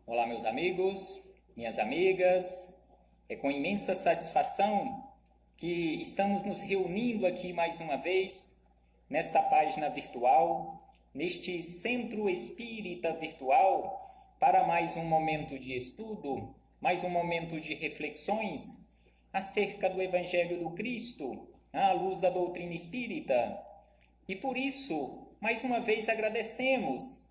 Olá, meus amigos, minhas amigas. É com imensa satisfação que estamos nos reunindo aqui mais uma vez nesta página virtual, neste centro espírita virtual, para mais um momento de estudo, mais um momento de reflexões acerca do Evangelho do Cristo, à luz da doutrina espírita. E por isso, mais uma vez agradecemos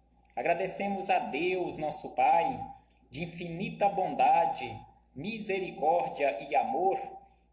a Deus, nosso Pai, de infinita bondade, misericórdia e amor,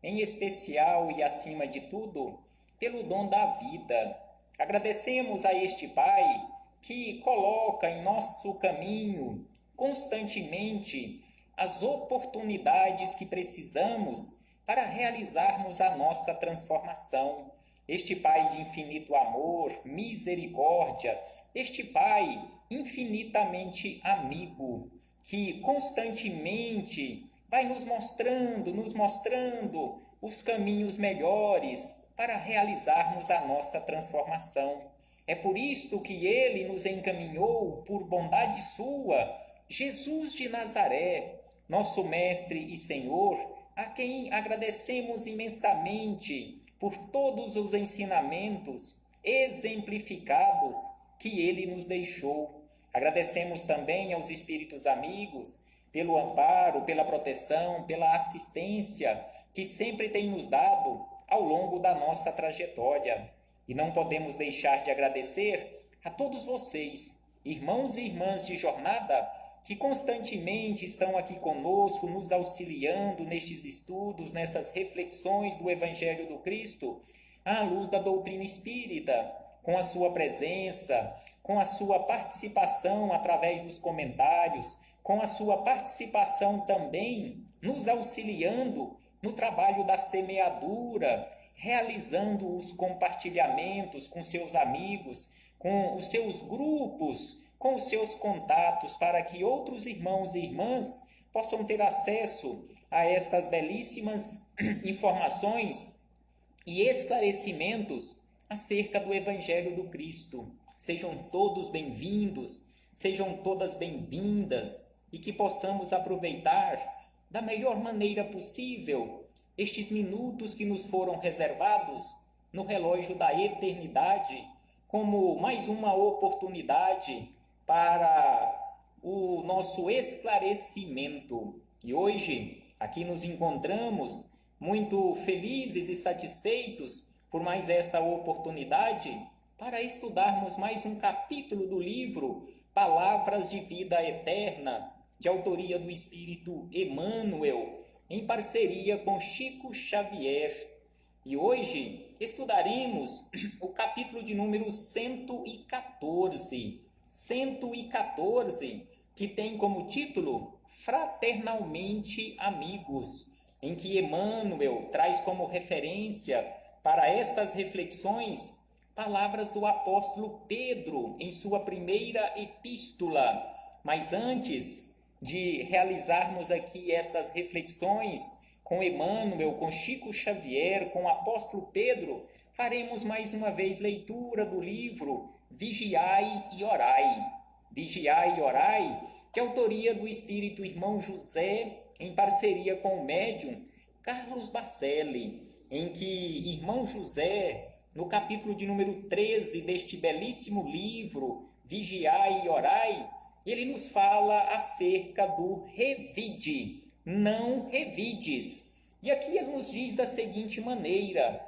em especial e acima de tudo, pelo dom da vida. Agradecemos a este Pai que coloca em nosso caminho constantemente as oportunidades que precisamos para realizarmos a nossa transformação. Este Pai de infinito amor, misericórdia, este Pai infinitamente amigo, que constantemente vai nos mostrando os caminhos melhores para realizarmos a nossa transformação. É por isto que Ele nos encaminhou, por bondade sua, Jesus de Nazaré, nosso Mestre e Senhor, a quem agradecemos imensamente por todos os ensinamentos exemplificados que Ele nos deixou. Agradecemos também aos espíritos amigos pelo amparo, pela proteção, pela assistência que sempre tem nos dado ao longo da nossa trajetória. E não podemos deixar de agradecer a todos vocês, irmãos e irmãs de jornada, que constantemente estão aqui conosco, nos auxiliando nestes estudos, nestas reflexões do Evangelho do Cristo, à luz da doutrina espírita, com a sua presença, com a sua participação através dos comentários, com a sua participação também nos auxiliando no trabalho da semeadura, realizando os compartilhamentos com seus amigos, com os seus grupos, com os seus contatos, para que outros irmãos e irmãs possam ter acesso a estas belíssimas informações e esclarecimentos acerca do Evangelho do Cristo. Sejam todos bem-vindos, sejam todas bem-vindas e que possamos aproveitar da melhor maneira possível estes minutos que nos foram reservados no relógio da eternidade, como mais uma oportunidade para o nosso esclarecimento. E hoje, aqui nos encontramos muito felizes e satisfeitos por mais esta oportunidade para estudarmos mais um capítulo do livro Palavras de Vida Eterna, de autoria do Espírito Emmanuel, em parceria com Chico Xavier. E hoje estudaremos o capítulo de número 114, que tem como título Fraternalmente Amigos, em que Emmanuel traz como referência para estas reflexões palavras do apóstolo Pedro em sua primeira epístola. Mas antes de realizarmos aqui estas reflexões com Emmanuel, com Chico Xavier, com o apóstolo Pedro, faremos mais uma vez leitura do livro Vigiai e Orai. Vigiai e Orai, de autoria do Espírito Irmão José, em parceria com o médium Carlos Bacelli, em que Irmão José, no capítulo de número 13 deste belíssimo livro, Vigiai e Orai, ele nos fala acerca do revide, não revides. E aqui ele nos diz da seguinte maneira: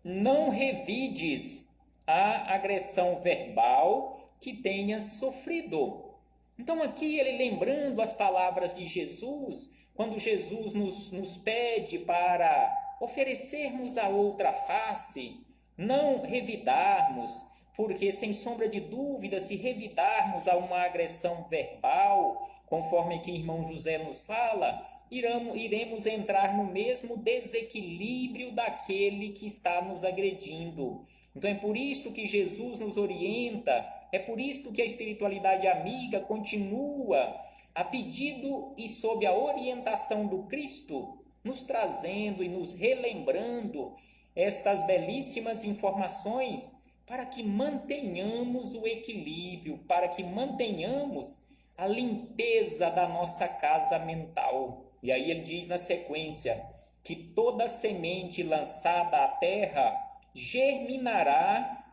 não revides a agressão verbal que tenhas sofrido. Então aqui ele lembrando as palavras de Jesus, quando Jesus nos pede para oferecermos a outra face, não revidarmos, porque sem sombra de dúvida, se revidarmos a uma agressão verbal, conforme aqui irmão José nos fala, iremos entrar no mesmo desequilíbrio daquele que está nos agredindo. Então é por isto que Jesus nos orienta, é por isto que a espiritualidade amiga continua, a pedido e sob a orientação do Cristo, nos trazendo e nos relembrando estas belíssimas informações para que mantenhamos o equilíbrio, para que mantenhamos a limpeza da nossa casa mental. E aí ele diz na sequência que toda semente lançada à terra germinará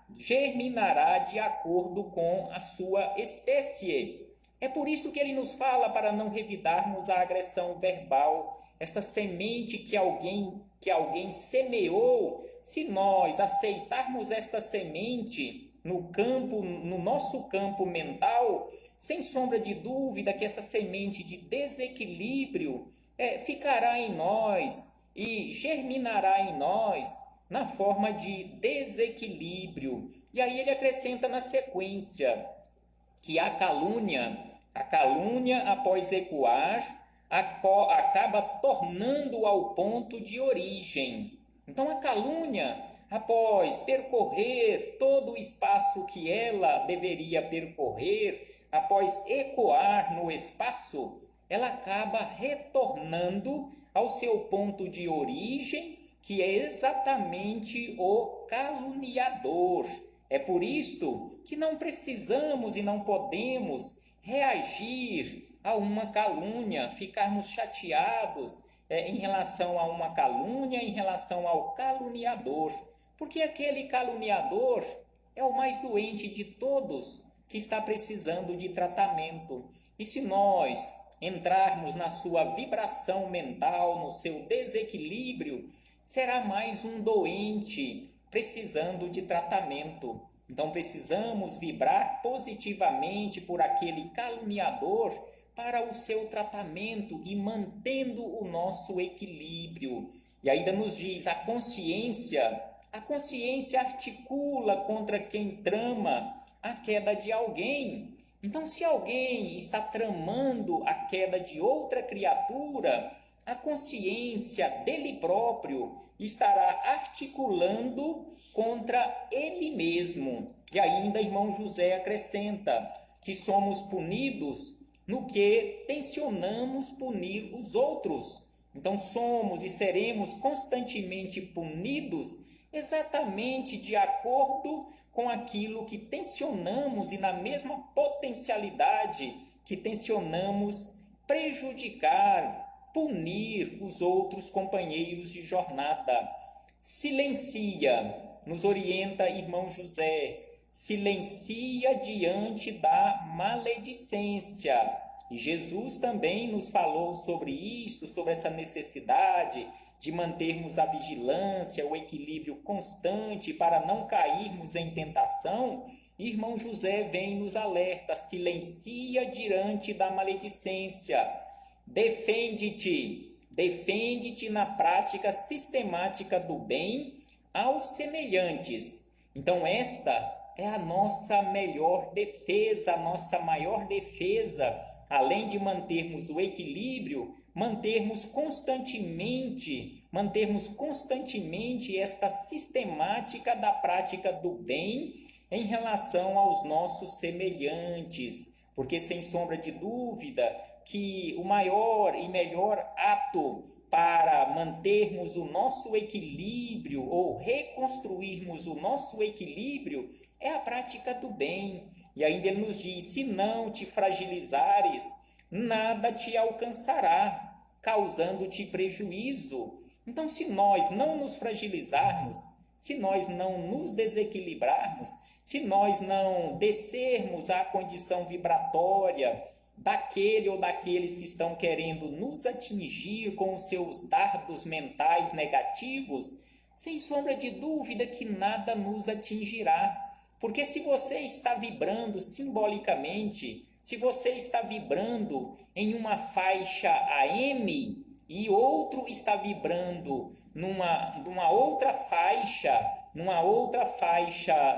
de acordo com a sua espécie. É por isso que ele nos fala para não revidarmos a agressão verbal, esta semente que alguém semeou. Se nós aceitarmos esta semente no nosso campo mental, sem sombra de dúvida que essa semente de desequilíbrio ficará em nós e germinará em nós na forma de desequilíbrio. E aí ele acrescenta na sequência que a calúnia após ecoar, acaba tornando ao ponto de origem. Então a calúnia, após percorrer todo o espaço que ela deveria percorrer, após ecoar no espaço, ela acaba retornando ao seu ponto de origem, que é exatamente o caluniador. É por isto que não precisamos e não podemos reagir a uma calúnia, ficarmos chateados em relação a uma calúnia, em relação ao caluniador, porque aquele caluniador é o mais doente de todos que está precisando de tratamento. E se nós entrarmos na sua vibração mental, no seu desequilíbrio, será mais um doente precisando de tratamento. Então precisamos vibrar positivamente por aquele caluniador para o seu tratamento e mantendo o nosso equilíbrio. E ainda nos diz a consciência articula contra quem trama a queda de alguém. Então, se alguém está tramando a queda de outra criatura, a consciência dele próprio estará articulando contra ele mesmo. E ainda, irmão José acrescenta que somos punidos no que tensionamos punir os outros. Então, somos e seremos constantemente punidos exatamente de acordo com aquilo que tensionamos e na mesma potencialidade que tensionamos prejudicar, punir os outros companheiros de jornada. Silencia, nos orienta irmão José, silencia diante da maledicência. E Jesus também nos falou sobre isto, sobre essa necessidade de mantermos a vigilância, o equilíbrio constante para não cairmos em tentação. Irmão José vem nos alerta, silencia diante da maledicência. Defende-te na prática sistemática do bem aos semelhantes. Então esta é a nossa melhor defesa, a nossa maior defesa, além de mantermos o equilíbrio, mantermos constantemente esta sistemática da prática do bem em relação aos nossos semelhantes, porque sem sombra de dúvida que o maior e melhor ato para mantermos o nosso equilíbrio ou reconstruirmos o nosso equilíbrio é a prática do bem. E ainda ele nos diz, se não te fragilizares, nada te alcançará, causando-te prejuízo. Então, se nós não nos fragilizarmos, se nós não nos desequilibrarmos, se nós não descermos à condição vibratória daquele ou daqueles que estão querendo nos atingir com os seus dardos mentais negativos, sem sombra de dúvida que nada nos atingirá. Porque se você está vibrando simbolicamente, se você está vibrando em uma faixa AM e outro está vibrando numa outra faixa,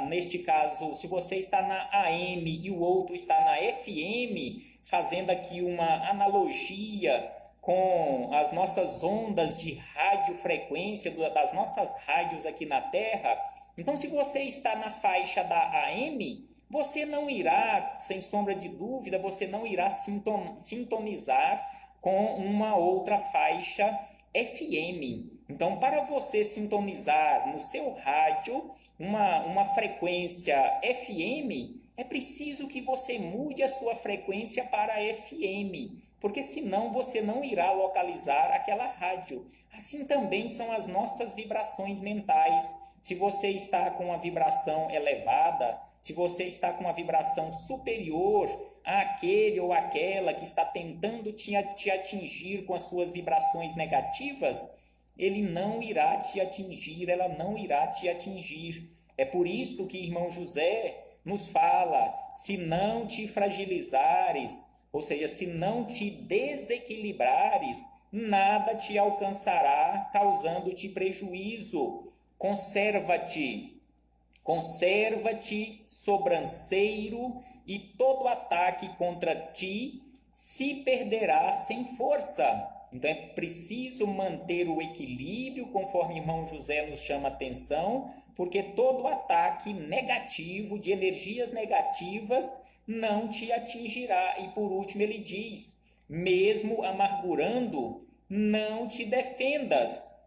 neste caso, se você está na AM e o outro está na FM, fazendo aqui uma analogia com as nossas ondas de radiofrequência, das nossas rádios aqui na Terra. Então, se você está na faixa da AM, você não irá, sem sombra de dúvida, você não irá sintonizar com uma outra faixa FM. Então, para você sintonizar no seu rádio uma frequência FM, é preciso que você mude a sua frequência para FM, porque senão você não irá localizar aquela rádio. Assim também são as nossas vibrações mentais. Se você está com uma vibração elevada, se você está com uma vibração superior àquele ou àquela que está tentando te atingir com as suas vibrações negativas, ele não irá te atingir, ela não irá te atingir. É por isto que irmão José nos fala: se não te fragilizares, ou seja, se não te desequilibrares, nada te alcançará, causando-te prejuízo. Conserva-te sobranceiro, e todo ataque contra ti se perderá sem força. Então é preciso manter o equilíbrio, conforme o irmão José nos chama a atenção, porque todo ataque negativo, de energias negativas, não te atingirá. E por último ele diz: mesmo amargurando, não te defendas.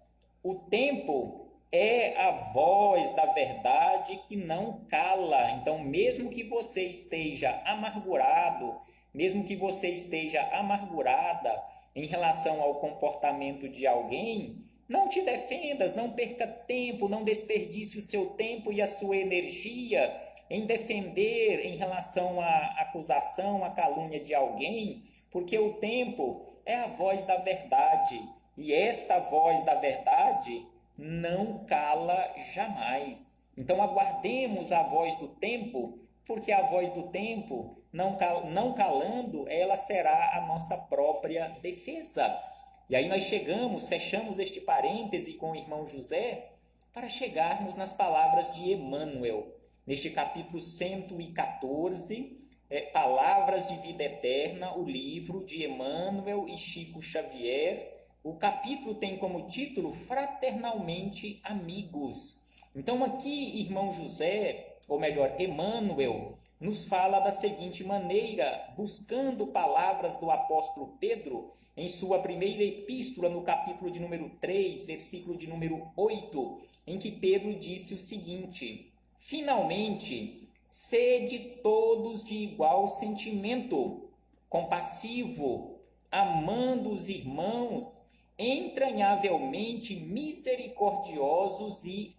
O tempo é a voz da verdade que não cala. Então, mesmo que você esteja amargurado, mesmo que você esteja amargurada em relação ao comportamento de alguém, não te defendas, não perca tempo, não desperdice o seu tempo e a sua energia em defender em relação à acusação, à calúnia de alguém, porque o tempo é a voz da verdade, e esta voz da verdade não cala jamais. Então aguardemos a voz do tempo, porque a voz do tempo, não calando, ela será a nossa própria defesa. E aí nós fechamos este parêntese com o irmão José, para chegarmos nas palavras de Emmanuel, neste capítulo 114, Palavras de Vida Eterna, o livro de Emmanuel e Chico Xavier. O capítulo tem como título Fraternalmente Amigos. Então aqui, irmão José, ou melhor, Emmanuel, nos fala da seguinte maneira, buscando palavras do apóstolo Pedro, em sua primeira epístola, no capítulo de número 3, versículo de número 8, em que Pedro disse o seguinte: finalmente, sede todos de igual sentimento, compassivo, amando os irmãos, entranhavelmente misericordiosos e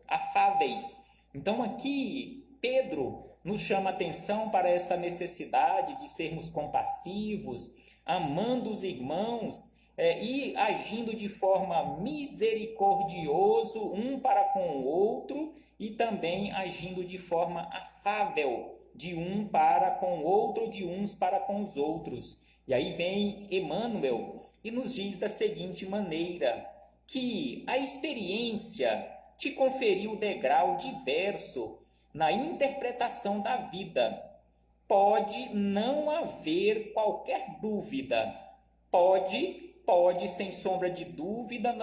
afáveis. Então aqui Pedro nos chama atenção para esta necessidade de sermos compassivos, amando os irmãos e agindo de forma misericordioso um para com o outro, e também agindo de forma afável de um para com o outro, de uns para com os outros. E aí vem Emmanuel e nos diz da seguinte maneira, que a experiência te conferiu degrau diverso na interpretação da vida. Pode não haver qualquer dúvida, pode sem sombra de dúvida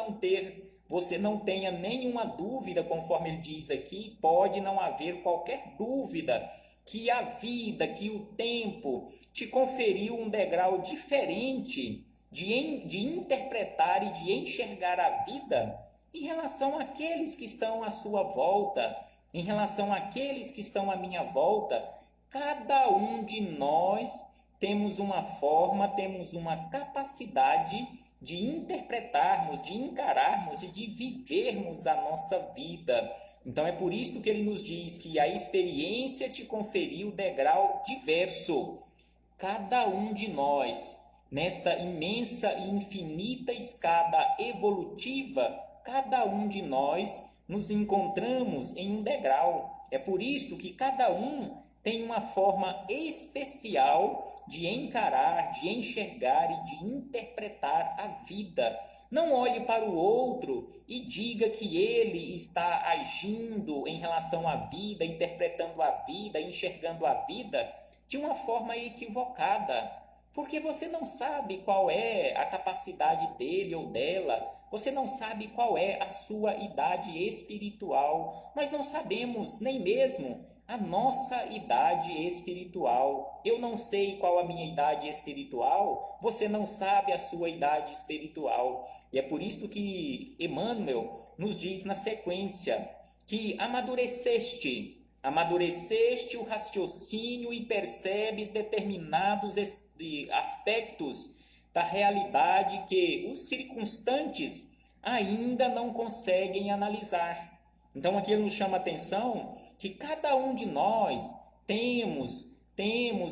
você não tenha nenhuma dúvida, conforme ele diz aqui, pode não haver qualquer dúvida que a vida, que o tempo te conferiu um degrau diferente de interpretar e de enxergar a vida em relação àqueles que estão à sua volta, em relação àqueles que estão à minha volta. Cada um de nós temos uma forma, temos uma capacidade de interpretarmos, de encararmos e de vivermos a nossa vida. Então é por isso que ele nos diz que a experiência te conferiu degrau diverso. Cada um de nós, nesta imensa e infinita escada evolutiva, cada um de nós nos encontramos em um degrau. É por isso que cada um tem uma forma especial de encarar, de enxergar e de interpretar a vida. Não olhe para o outro e diga que ele está agindo em relação à vida, interpretando a vida, enxergando a vida de uma forma equivocada, porque você não sabe qual é a capacidade dele ou dela, você não sabe qual é a sua idade espiritual. Nós não sabemos nem mesmo a nossa idade espiritual. Eu não sei qual a minha idade espiritual, você não sabe a sua idade espiritual. E é por isso que Emmanuel nos diz na sequência que amadureceste, Amadureceste o raciocínio e percebes determinados aspectos da realidade que os circunstantes ainda não conseguem analisar. Então aqui ele nos chama a atenção que cada um de nós temos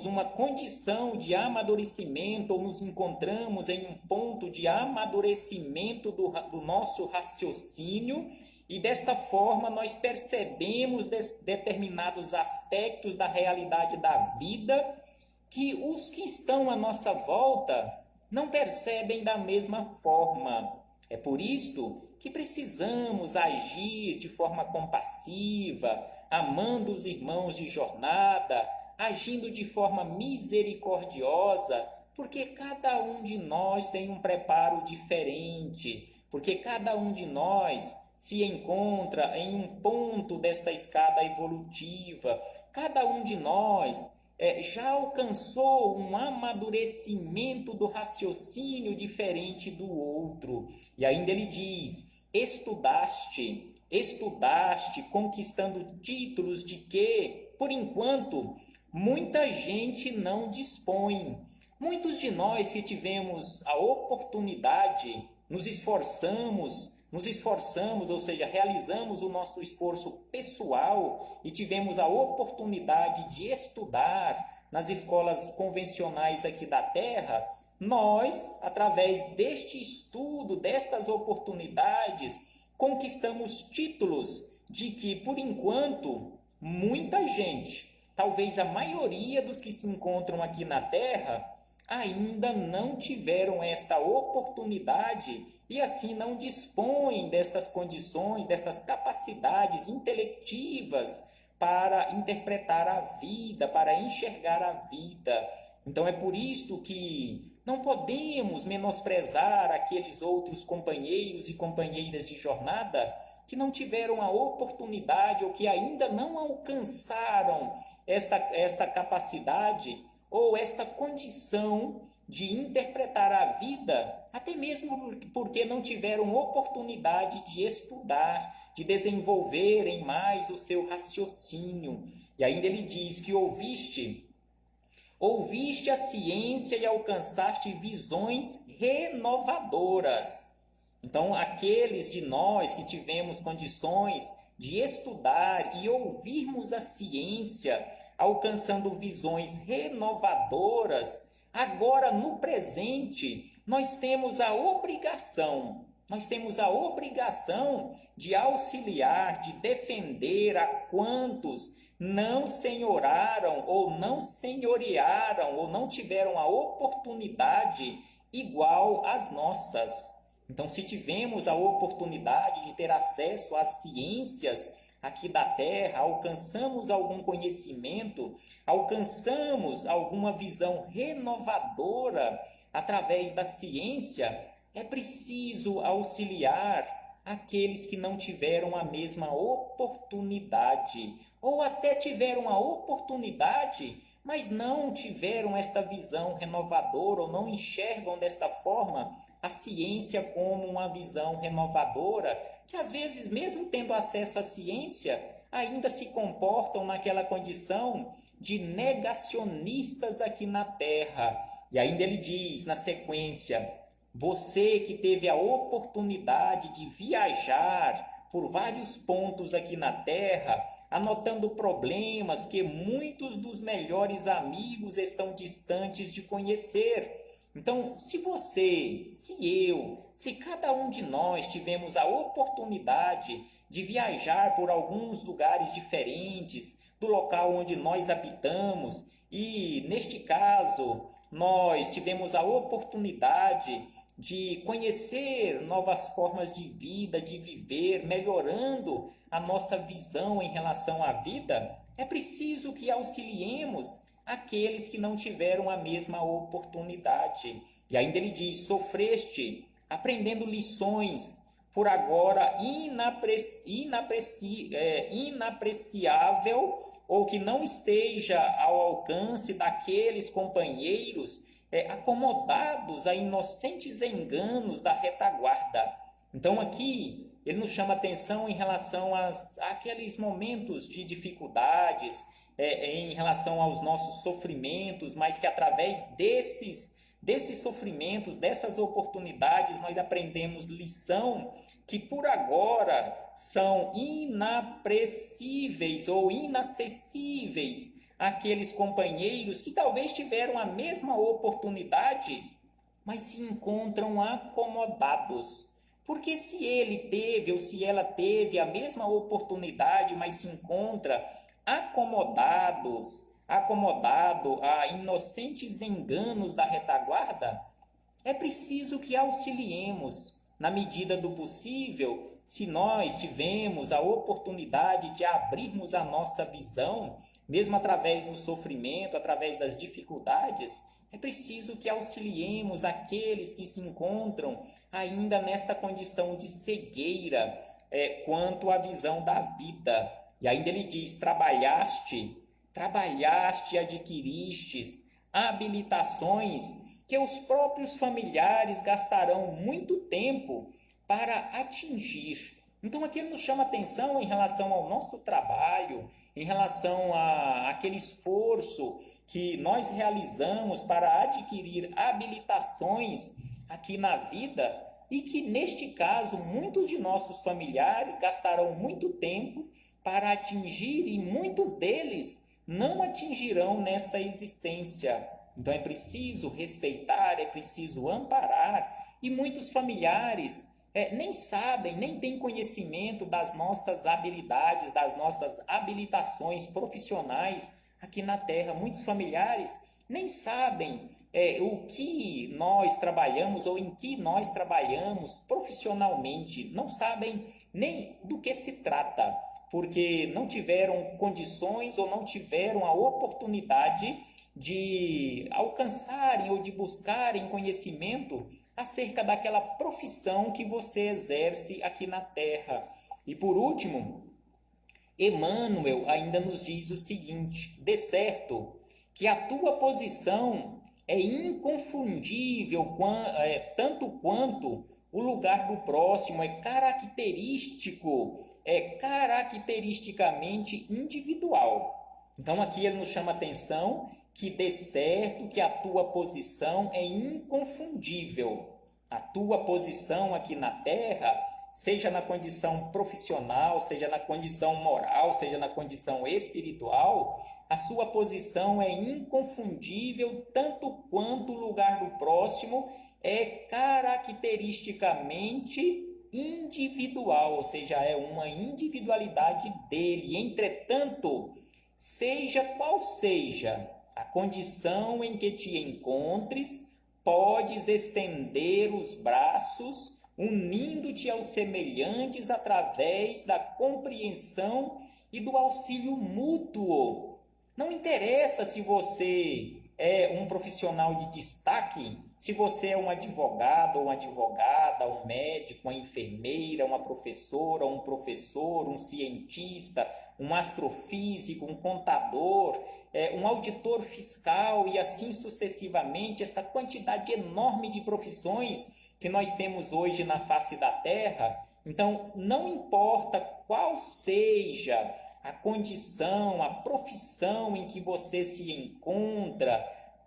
uma condição de amadurecimento, ou nos encontramos em um ponto de amadurecimento do nosso raciocínio, e desta forma nós percebemos determinados aspectos da realidade da vida que os que estão à nossa volta não percebem da mesma forma. É por isto que precisamos agir de forma compassiva, amando os irmãos de jornada, agindo de forma misericordiosa, porque cada um de nós tem um preparo diferente, porque cada um de nós se encontra em um ponto desta escada evolutiva, cada um de nós já alcançou um amadurecimento do raciocínio diferente do outro. E ainda ele diz: estudaste, conquistando títulos de que, por enquanto, muita gente não dispõe. Muitos de nós que tivemos a oportunidade, nos esforçamos, ou seja, realizamos o nosso esforço pessoal e tivemos a oportunidade de estudar nas escolas convencionais aqui da Terra. Nós, através deste estudo, destas oportunidades, conquistamos títulos de que, por enquanto, muita gente, talvez a maioria dos que se encontram aqui na Terra, ainda não tiveram esta oportunidade e assim não dispõem destas condições, destas capacidades intelectivas para interpretar a vida, para enxergar a vida. Então é por isto que não podemos menosprezar aqueles outros companheiros e companheiras de jornada que não tiveram a oportunidade ou que ainda não alcançaram esta capacidade ou esta condição de interpretar a vida, até mesmo porque não tiveram oportunidade de estudar, de desenvolverem mais o seu raciocínio. E ainda ele diz que ouviste a ciência e alcançaste visões renovadoras. Então, aqueles de nós que tivemos condições de estudar e ouvirmos a ciência, alcançando visões renovadoras, agora no presente nós temos a obrigação de auxiliar, de defender a quantos não senhoraram ou não senhorearam ou não tiveram a oportunidade igual às nossas. Então, se tivemos a oportunidade de ter acesso às ciências aqui da Terra, alcançamos algum conhecimento, alcançamos alguma visão renovadora através da ciência, é preciso auxiliar aqueles que não tiveram a mesma oportunidade, ou até tiveram a oportunidade, mas não tiveram esta visão renovadora, ou não enxergam desta forma a ciência como uma visão renovadora, que às vezes, mesmo tendo acesso à ciência, ainda se comportam naquela condição de negacionistas aqui na Terra. E ainda ele diz na sequência: você que teve a oportunidade de viajar por vários pontos aqui na Terra, anotando problemas que muitos dos melhores amigos estão distantes de conhecer. Então, se você, se eu, se cada um de nós tivemos a oportunidade de viajar por alguns lugares diferentes do local onde nós habitamos, e neste caso nós tivemos a oportunidade de conhecer novas formas de vida, de viver, melhorando a nossa visão em relação à vida, é preciso que auxiliemos aqueles que não tiveram a mesma oportunidade. E ainda ele diz: sofreste, aprendendo lições, por agora inapreciável, ou que não esteja ao alcance daqueles companheiros acomodados a inocentes enganos da retaguarda. Então aqui ele nos chama atenção em relação àqueles momentos de dificuldades, em relação aos nossos sofrimentos, mas que através desses sofrimentos, dessas oportunidades, nós aprendemos lição que por agora são inapressíveis ou inacessíveis àqueles companheiros que talvez tiveram a mesma oportunidade, mas se encontram acomodados. Porque se ele teve ou se ela teve a mesma oportunidade, mas se encontra acomodado a inocentes enganos da retaguarda, é preciso que auxiliemos, na medida do possível, se nós tivemos a oportunidade de abrirmos a nossa visão, mesmo através do sofrimento, através das dificuldades, é preciso que auxiliemos aqueles que se encontram ainda nesta condição de cegueira quanto à visão da vida. E ainda ele diz: trabalhaste, adquiristes habilitações que os próprios familiares gastarão muito tempo para atingir. Então aqui ele nos chama atenção em relação ao nosso trabalho, em relação àquele esforço que nós realizamos para adquirir habilitações aqui na vida, e que neste caso muitos de nossos familiares gastarão muito tempo para atingir, e muitos deles não atingirão nesta existência. Então é preciso respeitar, é preciso amparar, e muitos familiares nem sabem, nem têm conhecimento das nossas habilidades, das nossas habilitações profissionais aqui na Terra. Muitos familiares nem sabem o que nós trabalhamos ou em que nós trabalhamos profissionalmente, não sabem nem do que se trata, porque não tiveram condições ou não tiveram a oportunidade de alcançarem ou de buscarem conhecimento acerca daquela profissão que você exerce aqui na Terra. E por último, Emmanuel ainda nos diz o seguinte: de certo que a tua posição é inconfundível, tanto quanto o lugar do próximo é caracteristicamente individual. Então aqui ele nos chama atenção que de certo que a tua posição é inconfundível. A tua posição aqui na Terra, seja na condição profissional, seja na condição moral, seja na condição espiritual, a sua posição é inconfundível, tanto quanto o lugar do próximo é caracteristicamente individual, ou seja, é uma individualidade dele. Entretanto, seja qual seja a condição em que te encontres, podes estender os braços, unindo-te aos semelhantes através da compreensão e do auxílio mútuo. Não interessa se você é um profissional de destaque, se você é um advogado ou uma advogada, um médico, uma enfermeira, uma professora, um professor, um cientista, um astrofísico, um contador, um auditor fiscal e assim sucessivamente, essa quantidade enorme de profissões que nós temos hoje na face da Terra. Então, não importa qual seja a condição, a profissão em que você se encontra,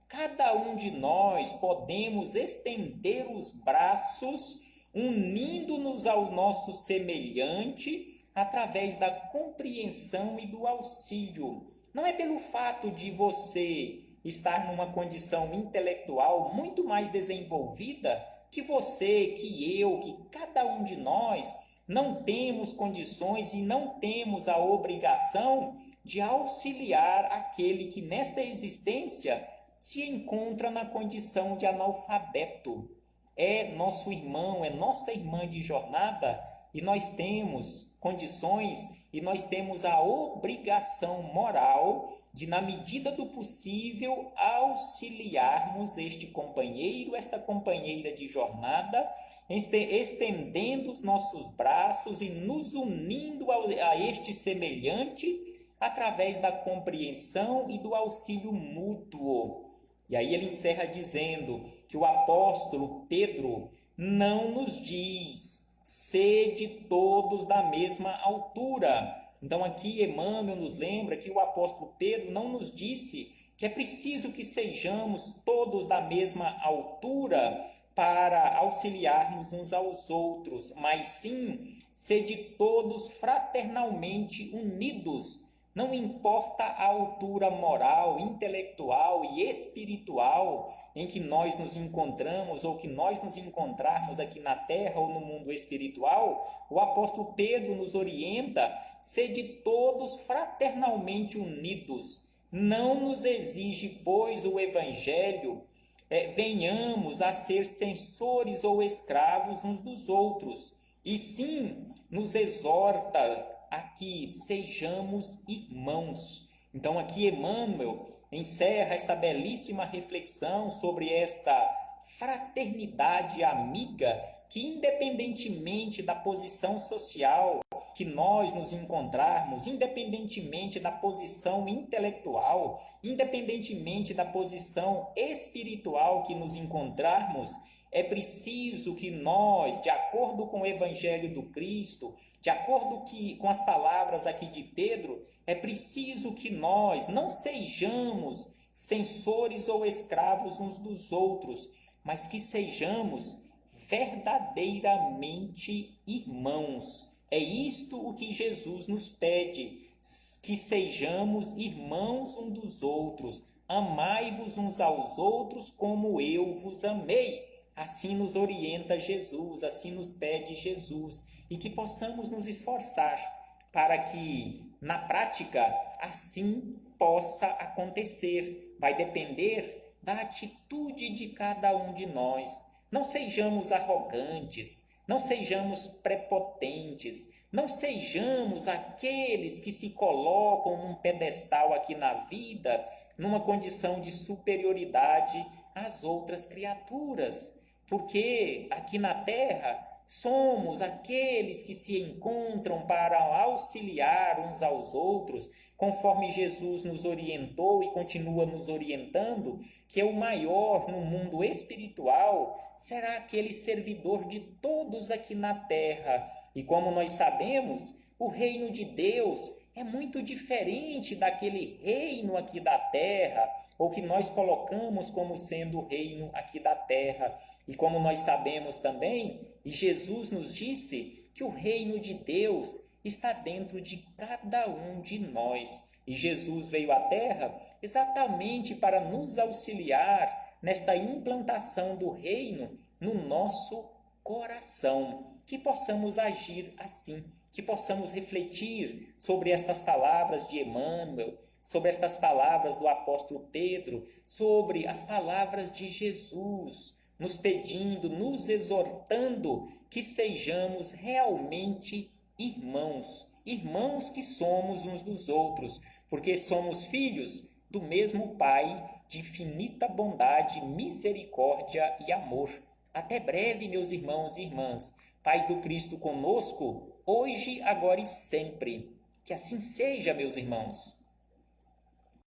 cada um de nós podemos estender os braços, unindo-nos ao nosso semelhante através da compreensão e do auxílio. Não é pelo fato de você estar numa condição intelectual muito mais desenvolvida que você, que eu, que cada um de nós não temos condições e não temos a obrigação de auxiliar aquele que nesta existência se encontra na condição de analfabeto. É nosso irmão, é nossa irmã de jornada, e nós temos condições e nós temos a obrigação moral de, na medida do possível, auxiliarmos este companheiro, esta companheira de jornada, estendendo os nossos braços e nos unindo a este semelhante através da compreensão e do auxílio mútuo. E aí ele encerra dizendo que o apóstolo Pedro não nos diz sede todos da mesma altura. Então aqui Emmanuel nos lembra que o apóstolo Pedro não nos disse que é preciso que sejamos todos da mesma altura para auxiliarmos uns aos outros, mas sim sede todos fraternalmente unidos. Não importa a altura moral, intelectual e espiritual em que nós nos encontramos ou que nós nos encontrarmos aqui na terra ou no mundo espiritual, o apóstolo Pedro nos orienta: sede todos fraternalmente unidos. Não nos exige, pois, o Evangelho, venhamos a ser censores ou escravos uns dos outros, e sim nos exorta a que sejamos irmãos. Então aqui Emmanuel encerra esta belíssima reflexão sobre esta fraternidade amiga que, independentemente da posição social que nós nos encontrarmos, independentemente da posição intelectual, independentemente da posição espiritual que nos encontrarmos, é preciso que nós, de acordo com o Evangelho do Cristo, de acordo com as palavras aqui de Pedro, é preciso que nós não sejamos censores ou escravos uns dos outros, mas que sejamos verdadeiramente irmãos. É isto o que Jesus nos pede, que sejamos irmãos uns dos outros. Amai-vos uns aos outros como eu vos amei. Assim nos orienta Jesus, assim nos pede Jesus, e que possamos nos esforçar para que, na prática, assim possa acontecer. Vai depender da atitude de cada um de nós. Não sejamos arrogantes, não sejamos prepotentes, não sejamos aqueles que se colocam num pedestal aqui na vida, numa condição de superioridade às outras criaturas. Porque aqui na terra somos aqueles que se encontram para auxiliar uns aos outros, conforme Jesus nos orientou e continua nos orientando, que é o maior no mundo espiritual, será aquele servidor de todos aqui na terra. E como nós sabemos, o reino de Deus é muito diferente daquele reino aqui da terra, ou que nós colocamos como sendo o reino aqui da terra. E como nós sabemos também, e Jesus nos disse que o reino de Deus está dentro de cada um de nós. E Jesus veio à terra exatamente para nos auxiliar nesta implantação do reino no nosso coração. Que possamos agir assim, que possamos refletir sobre estas palavras de Emmanuel, sobre estas palavras do apóstolo Pedro, sobre as palavras de Jesus, nos pedindo, nos exortando que sejamos realmente irmãos, irmãos que somos uns dos outros, porque somos filhos do mesmo Pai, de infinita bondade, misericórdia e amor. Até breve, meus irmãos e irmãs. Paz do Cristo conosco, hoje, agora e sempre. Que assim seja, meus irmãos.